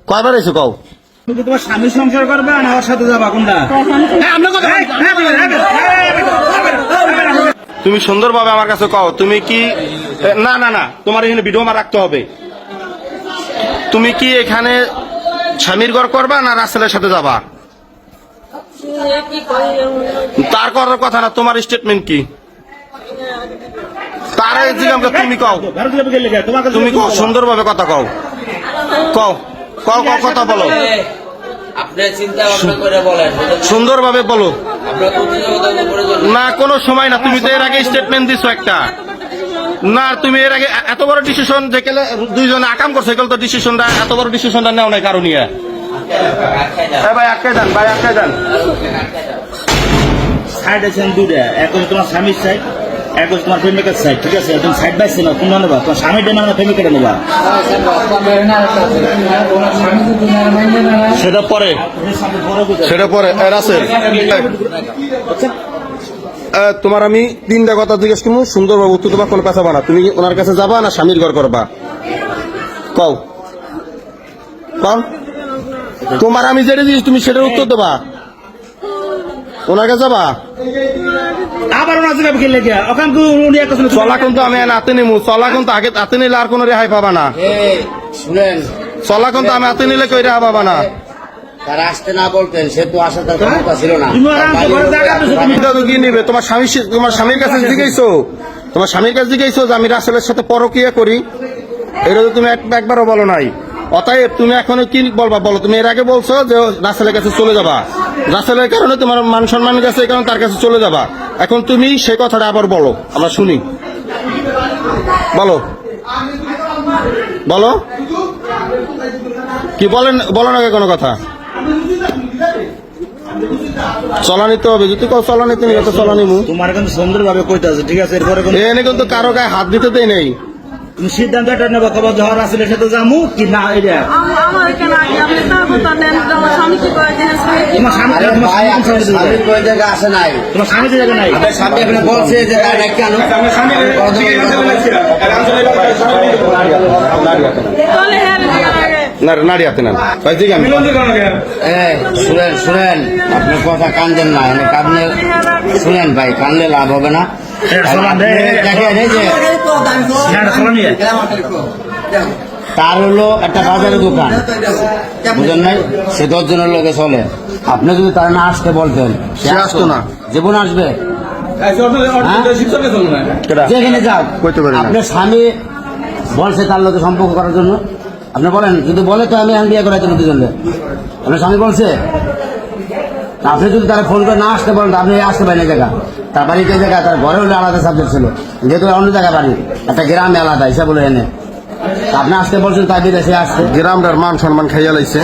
কয়বার এসে কও? তুমি তোমার স্বামীর সংসার করবে না ওর সাথে যাবা কোনটা? তুমি সুন্দরভাবে আমার কাছে কও, তুমি কি না না না তোমার এখানে ভিডিও আমার রাখতে হবে। তুমি কি এখানে স্বামীর ঘর করবা না রাসেলের সাথে যাবা? তার করার কথা না, তোমার স্টেটমেন্ট কি? তার তুমি কও, তুমি কও, সুন্দরভাবে কথা কও, কও কও কও কথা বলো, সুন্দরভাবে বলো। না কোনো সময় না, তুমি তো এর আগে স্টেটমেন্ট দিছো একটা। না তুমি এর আগে এত বড় ডিসিশন যেগুলো দুইজনে আকাম করছে, এগুলো তো ডিসিশনটা এত বড় ডিসিশনটা নেও নাই কারণ ইয়ে। ভাই আটকে যান, ভাই আটকে যান। সাইড আছেন দুইটা, এক হচ্ছে তোমার স্বামীর সাইড, এক হচ্ছে তোমার প্রেমিকের সাইড, ঠিক আছে? তুমি সাইড বাই সাইড কোনটা নেবা? তোমার স্বামীটা না প্রেমিকেটা নেবা? সেটা পরে, সেটা পরে। রাসেল তোমার আমি তিনটা কথা জিজ্ঞেস করবো, সুন্দরভাবে উত্তর দেবা, কোনো পেছাবা না। তুমি ওনার কাছে যাবা না স্বামীর ঘর করবা? কও কও, তোমার আমি যেটা দিয়েছি তুমি সেটার উত্তর দেবা। ওনার কাছে যাবা? আবার ওনার জায়গায় খেলে গিয়া ওখান উনি একটা চলা কিন্তু আমি হাতে নেবো, চলা কিন্তু আগে হাতে নিলে আর কোনো রেহাই পাবা না। শুনেন, চলা কিন্তু আমি হাতে নিলে কই রেহাই পাবা না। তার আসতে না বলতেন, সে তো আসার তার ক্ষমতা ছিল না। কি নিবে? তোমার স্বামী, তোমার স্বামীর কাছে জিজ্ঞেসো, তোমার স্বামীর কাছে জিজ্ঞেসো যে আমি রাসেলের সাথে পরকিয়া করি? এটা তো তুমি একবারও বলো নাই। অতএব তুমি এখন কি বলবা বলো? তুমি এর আগে বলছো যে রাসেলের কাছে চলে যাবা, রাসেলের কারণে তোমার মান সম্মান গেছে, এই কারণে তার কাছে চলে যাবা। এখন তুমি সেই কথাটা আবার বলো, আমরা শুনি। বলো বলো, কি বলেন? বলো না কোনো কথা। চলা নিতে হবে, যদি কেউ চলা নিতে নিবে তো চলা নিবো। তোমার কিন্তু সুন্দরভাবে কইতে আছে, ঠিক আছে? এরপরে এনে কিন্তু কারো গায়ে হাত দিতে দেই নেই। তুমি সিদ্ধান্ত এটা নেবা, কবে ঝড় আসলে সাথে যামু কি না? এটা তোমার স্বামী স্বামীর কই জায়গা আসে নাই, তোমার স্বামী তো জায়গা নাই। স্বামী এখানে বলছে যে কেন নারী হাতে নেন ভাই, জি আমি শুনেন শুনেন, আপনার কথা কানদেন না, কাঁদলে শুনেন ভাই, কানলে লাভ হবে না। দেখেন এই যে তার হলো একটা বাজারের দোকান, বুঝলেন নাই? সে 10 জনের লোকে চলে। আপনি যদি তার না আসতে বলতেন, সে আসতো না। জীবন আসবে যেখানে যাক। আপনার স্বামী বলছে তার লোকে সম্পর্ক করার জন্য, আপনি বলেন, যদি বলে তো আমি বিয়ে করাই দেবো দুজনে। আপনার স্বামী বলছে, আপনি যদি তারা ফোন করে না আসতে বলেন, আপনি আসতে পারেন এই জায়গা। তার বাড়িতে জায়গা, তার ঘরে হলে আলাদা সাবজেক্ট ছিল, যেহেতু অন্য জায়গায় বাড়ি, একটা গ্রামে আলাদা হিসাব বলে এনে আপনি আসতে বলছেন, তার বিদেশে আসতে গ্রামটার মান সম্মান খাইয়া লাইছে।